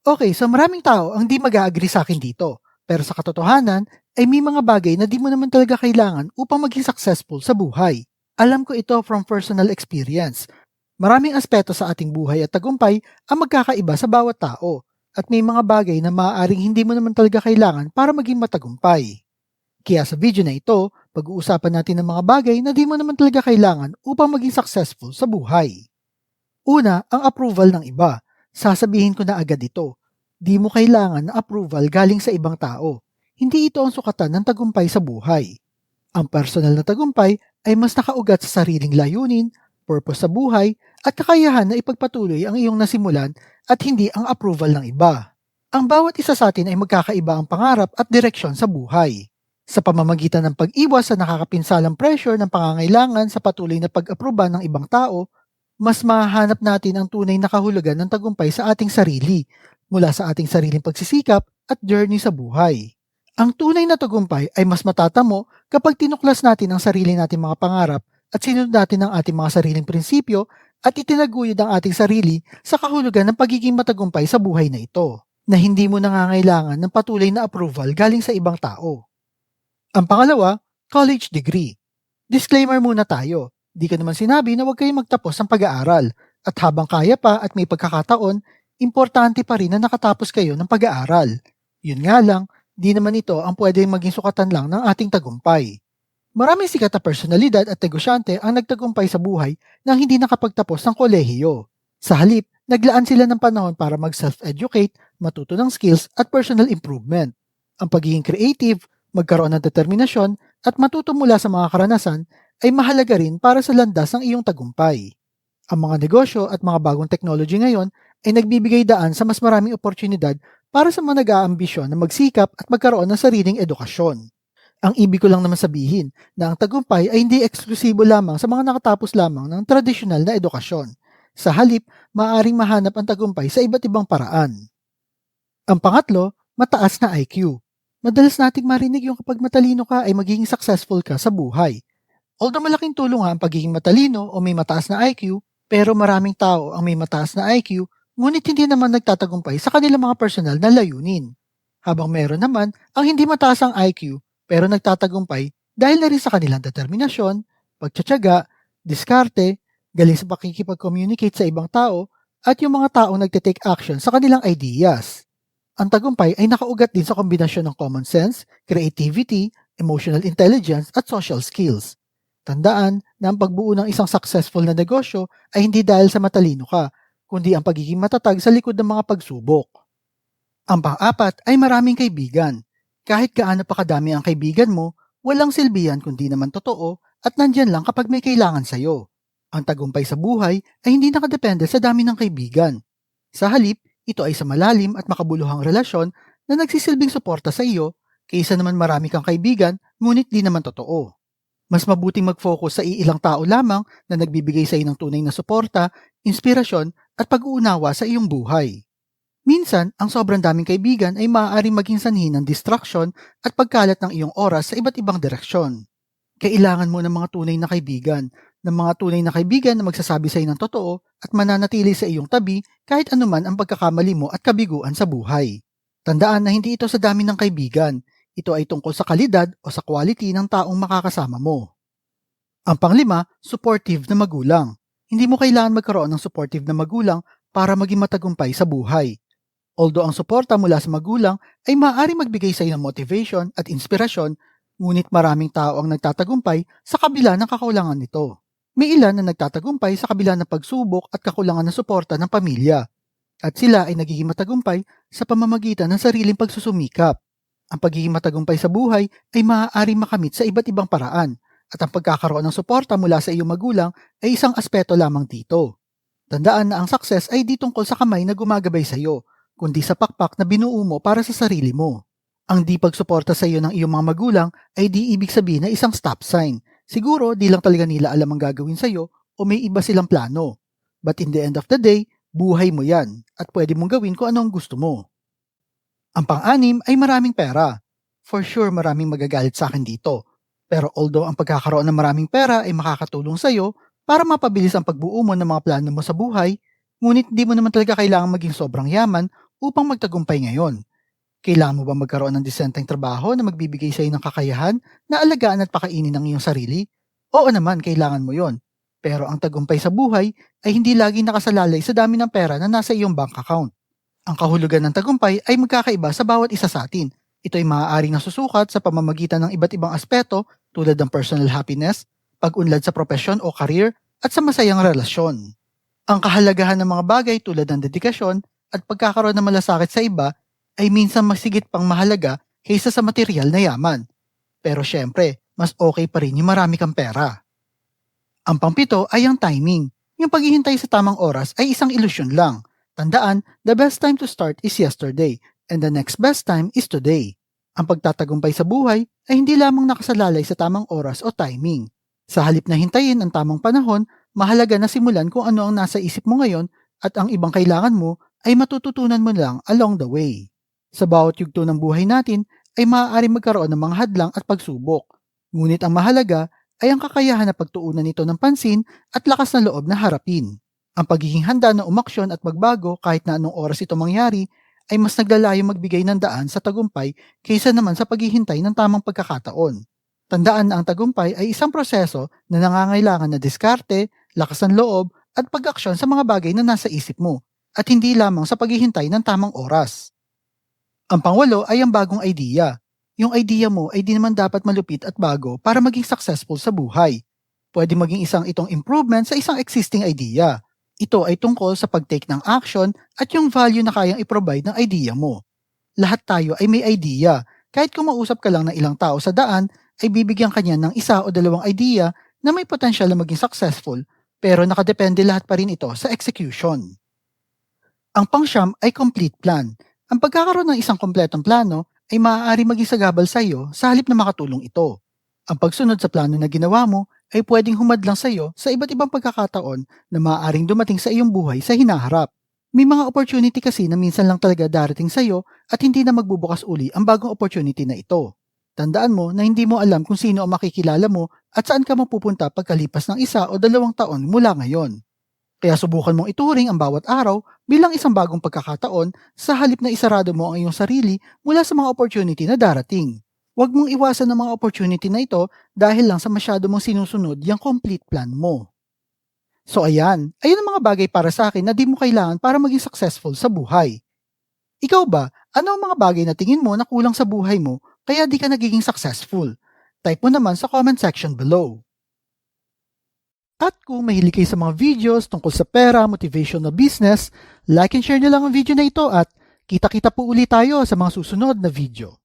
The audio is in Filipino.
Okay, so maraming tao ang di mag-a-agree sa akin dito. Pero sa katotohanan, ay may mga bagay na di mo naman talaga kailangan upang maging successful sa buhay. Alam ko ito from personal experience. Maraming aspeto sa ating buhay at tagumpay ang magkakaiba sa bawat tao. At may mga bagay na maaaring hindi mo naman talaga kailangan para maging matagumpay. Kaya sa video na ito, pag-uusapan natin ng mga bagay na di mo naman talaga kailangan upang maging successful sa buhay. Una, ang approval ng iba. Sasabihin ko na agad ito. Di mo kailangan ng approval galing sa ibang tao. Hindi ito ang sukatan ng tagumpay sa buhay. Ang personal na tagumpay ay mas nakaugat sa sariling layunin, purpose sa buhay, at kakayahan na ipagpatuloy ang iyong nasimulan at hindi ang approval ng iba. Ang bawat isa sa atin ay magkakaiba ang pangarap at direksyon sa buhay. Sa pamamagitan ng pag-iwas sa nakakapinsalang pressure ng pangangailangan sa patuloy na pag-aproba ng ibang tao, mas mahahanap natin ang tunay na kahulugan ng tagumpay sa ating sarili, mula sa ating sariling pagsisikap at journey sa buhay. Ang tunay na tagumpay ay mas matatamo kapag tinuklas natin ang sarili nating mga pangarap at sinunod natin ang ating mga sariling prinsipyo at itinaguyod ang ating sarili sa kahulugan ng pagiging matagumpay sa buhay na ito, na hindi mo nangangailangan ng patuloy na approval galing sa ibang tao. Ang pangalawa, college degree. Disclaimer muna tayo. Di ko naman sinabi na huwag kayong magtapos ng pag-aaral. At habang kaya pa at may pagkakataon, importante pa rin na nakatapos kayo ng pag-aaral. Yun nga lang, di naman ito ang pwedeng maging sukatan lang ng ating tagumpay. Maraming sikat na personalidad at negosyante ang nagtagumpay sa buhay nang hindi nakapagtapos ng kolehiyo. Sa halip, naglaan sila ng panahon para mag-self-educate, matuto ng skills at personal improvement. Ang pagiging creative, magkaroon ng determinasyon at matuto mula sa mga karanasan ay mahalaga rin para sa landas ng iyong tagumpay. Ang mga negosyo at mga bagong technology ngayon ay nagbibigay daan sa mas maraming oportunidad para sa mga nag-aambisyon na magsikap at magkaroon ng sariling edukasyon. Ang ibig ko lang naman sabihin na ang tagumpay ay hindi eksklusibo lamang sa mga nakatapos lamang ng tradisyonal na edukasyon. Sa halip, maaaring mahanap ang tagumpay sa iba't ibang paraan. Ang pangatlo, mataas na IQ. Madalas nating marinig yung kapag matalino ka ay magiging successful ka sa buhay. Although malaking tulong nga ang pagiging matalino o may mataas na IQ, pero maraming tao ang may mataas na IQ, ngunit hindi naman nagtatagumpay sa kanilang mga personal na layunin. Habang meron naman ang hindi mataas ang IQ, pero nagtatagumpay dahil na rin sa kanilang determinasyon, pagtsatsaga, diskarte, galing sa pakikipag-communicate sa ibang tao, at yung mga taong nagtitake action sa kanilang ideas. Ang tagumpay ay nakaugat din sa kombinasyon ng common sense, creativity, emotional intelligence at social skills. Tandaan na ang pagbuo ng isang successful na negosyo ay hindi dahil sa matalino ka, kundi ang pagiging matatag sa likod ng mga pagsubok. Ang pang-apat ay maraming kaibigan. Kahit gaano pa kadami ang kaibigan mo, walang silbihan kundi naman totoo at nandyan lang kapag may kailangan sa'yo. Ang tagumpay sa buhay ay hindi nakadepende sa dami ng kaibigan. Sa halip, ito ay sa malalim at makabuluhang relasyon na nagsisilbing suporta sa iyo kaysa naman marami kang kaibigan ngunit di naman totoo. Mas mabuting mag-focus sa iilang tao lamang na nagbibigay sa iyo ng tunay na suporta, inspirasyon at pag-uunawa sa iyong buhay. Minsan, ang sobrang daming kaibigan ay maaaring maging sanhi ng distraction at pagkalat ng iyong oras sa iba't ibang direksyon. Kailangan mo ng mga tunay na kaibigan, na magsasabi sa iyo ng totoo at mananatili sa iyong tabi kahit anuman ang pagkakamali mo at kabiguan sa buhay. Tandaan na hindi ito sa dami ng kaibigan, ito ay tungkol sa kalidad o sa quality ng taong makakasama mo. Ang panglima, supportive na magulang. Hindi mo kailangan magkaroon ng supportive na magulang para maging matagumpay sa buhay. Although ang suporta mula sa magulang ay maaari magbigay sa iyo ng motivation at inspirasyon, ngunit maraming tao ang nagtatagumpay sa kabila ng kakulangan nito. May ilan na nagtatagumpay sa kabila ng pagsubok at kakulangan ng suporta ng pamilya. At sila ay nagiging matagumpay sa pamamagitan ng sariling pagsusumikap. Ang pagiging matagumpay sa buhay ay maaaring makamit sa iba't ibang paraan at ang pagkakaroon ng suporta mula sa iyong magulang ay isang aspeto lamang dito. Tandaan na ang success ay di tungkol sa kamay na gumagabay sa iyo, kundi sa pakpak na binuo mo para sa sarili mo. Ang di pagsuporta sa iyo ng iyong mga magulang ay di ibig sabihin na isang stop sign. Siguro di lang talaga nila alam ang gagawin sa iyo o may iba silang plano. But in the end of the day, buhay mo yan at pwede mong gawin kung ano ang gusto mo. Ang pang-anim ay maraming pera. For sure maraming magagalit sa akin dito. Pero although ang pagkakaroon ng maraming pera ay makakatulong sa iyo para mapabilis ang pagbuo mo ng mga plano mo sa buhay, ngunit di mo naman talaga kailangan maging sobrang yaman upang magtagumpay ngayon? Kailangan mo ba magkaroon ng disenteng trabaho na magbibigay sa iyo ng kakayahan na alagaan at pakainin ang iyong sarili? Oo naman, kailangan mo yon. Pero ang tagumpay sa buhay ay hindi laging nakasalalay sa dami ng pera na nasa iyong bank account. Ang kahulugan ng tagumpay ay magkakaiba sa bawat isa sa atin. Ito ay maaaring nasusukat sa pamamagitan ng iba't ibang aspeto tulad ng personal happiness, pag-unlad sa propesyon o career, at sa masayang relasyon. Ang kahalagahan ng mga bagay tulad ng dedikasyon at pagkakaroon ng malasakit sa iba ay minsan masigit pang mahalaga kaysa sa material na yaman. Pero syempre, mas okay pa rin yung marami kang pera. Ang pangpito ay ang timing. Yung paghihintay sa tamang oras ay isang ilusyon lang. Tandaan, the best time to start is yesterday, and the next best time is today. Ang pagtatagumpay sa buhay ay hindi lamang nakasalalay sa tamang oras o timing. Sa halip na hintayin ang tamang panahon, mahalaga na simulan kung ano ang nasa isip mo ngayon at ang ibang kailangan mo ay matututunan mo lang along the way. Sa bawat yugto ng buhay natin ay maaari magkaroon ng mga hadlang at pagsubok. Ngunit ang mahalaga ay ang kakayahan na pagtuunan nito ng pansin at lakas na loob na harapin. Ang pagiging handa na umaksyon at magbago kahit na anong oras ito mangyari ay mas naglalayong magbigay ng daan sa tagumpay kaysa naman sa paghihintay ng tamang pagkakataon. Tandaan na ang tagumpay ay isang proseso na nangangailangan na diskarte, lakas ng loob at pag-aksyon sa mga bagay na nasa isip mo at hindi lamang sa paghihintay ng tamang oras. Ang pangwalo ay ang bagong idea. Yung idea mo ay di naman dapat malupit at bago para maging successful sa buhay. Pwede maging isang itong improvement sa isang existing idea. Ito ay tungkol sa pag-take ng action at yung value na kayang i-provide ng idea mo. Lahat tayo ay may idea. Kahit kung mausap ka lang ng ilang tao sa daan, ay bibigyan ka niya ng isa o dalawang idea na may potensyal na maging successful, pero nakadepende lahat pa rin ito sa execution. Ang pangsyam ay complete plan. Ang pagkakaroon ng isang kompletong plano ay maaari maging sagabal sa iyo sa halip na makatulong ito. Ang pagsunod sa plano na ginawa mo ay pwedeng humadlang sa iyo sa iba't ibang pagkakataon na maaaring dumating sa iyong buhay sa hinaharap. May mga opportunity kasi na minsan lang talaga darating sa iyo at hindi na magbubukas uli ang bagong opportunity na ito. Tandaan mo na hindi mo alam kung sino ang makikilala mo at saan ka mapupunta pagkalipas ng 1 o 2 taon mula ngayon. Kaya subukan mong ituring ang bawat araw bilang isang bagong pagkakataon sa halip na isarado mo ang iyong sarili mula sa mga opportunity na darating. Huwag mong iwasan ang mga opportunity na ito dahil lang sa masyado mong sinusunod yung complete plan mo. So ayan ang mga bagay para sa akin na di mo kailangan para maging successful sa buhay. Ikaw ba, ano ang mga bagay na tingin mo na kulang sa buhay mo kaya di ka nagiging successful? Type mo naman sa comment section below. At kung mahilig kayo sa mga videos tungkol sa pera, motivation na business, like and share nyo lang ang video na ito at kita-kita po ulit tayo sa mga susunod na video.